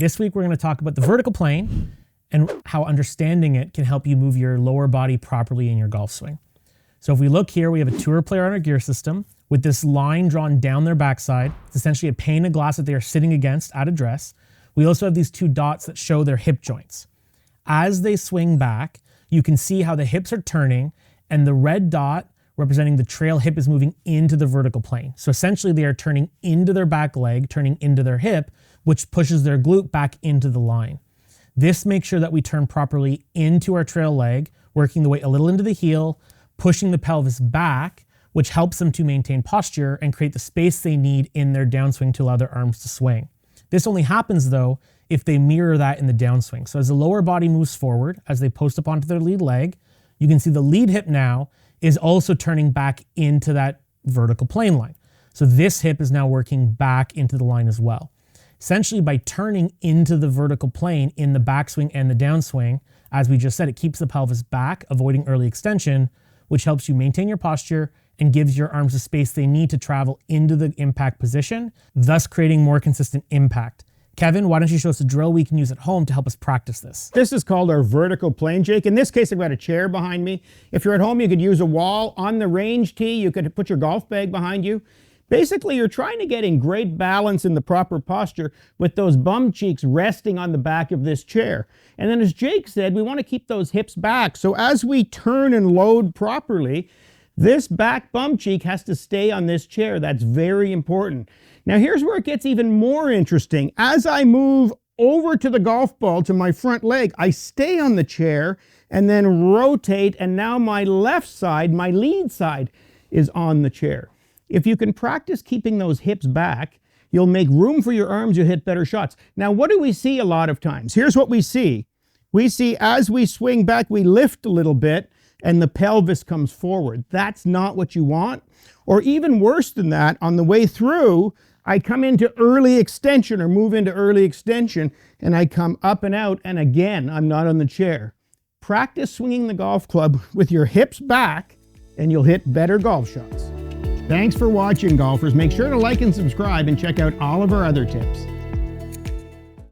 This week, we're going to talk about the vertical plane and how understanding it can help you move your lower body properly in your golf swing. So if we look here, we have a tour player on our gear system with this line drawn down their backside. It's essentially a pane of glass that they are sitting against at address. We also have these two dots that show their hip joints. As they swing back, you can see how the hips are turning, and the red dot representing the trail hip is moving into the vertical plane. So essentially they are turning into their back leg, turning into their hip, which pushes their glute back into the line. This makes sure that we turn properly into our trail leg, working the weight a little into the heel, pushing the pelvis back, which helps them to maintain posture and create the space they need in their downswing to allow their arms to swing. This only happens though if they mirror that in the downswing. So as the lower body moves forward, as they post up onto their lead leg, you can see the lead hip now is also turning back into that vertical plane line. So this hip is now working back into the line as well. Essentially, by turning into the vertical plane in the backswing and the downswing, as we just said, it keeps the pelvis back, avoiding early extension, which helps you maintain your posture and gives your arms the space they need to travel into the impact position, thus creating more consistent impact. Kevin, why don't you show us a drill we can use at home to help us practice this? This is called our vertical plane, Jake. In this case, I've got a chair behind me. If you're at home, you could use a wall. On the range tee, you could put your golf bag behind you. Basically, you're trying to get in great balance in the proper posture with those bum cheeks resting on the back of this chair. And then as Jake said, we want to keep those hips back. So as we turn and load properly, this back bum cheek has to stay on this chair. That's very important. Now here's where it gets even more interesting. As I move over to the golf ball to my front leg, I stay on the chair and then rotate, and now my left side, my lead side, is on the chair. If you can practice keeping those hips back, you'll make room for your arms, you'll hit better shots. Now, what do we see a lot of times? Here's what we see. We see as we swing back, we lift a little bit and the pelvis comes forward. That's not what you want. Or even worse than that, on the way through, I come into early extension or move into early extension and I come up and out, and again, I'm not on the chair. Practice swinging the golf club with your hips back and you'll hit better golf shots. Thanks for watching, golfers. Make sure to like and subscribe and check out all of our other tips.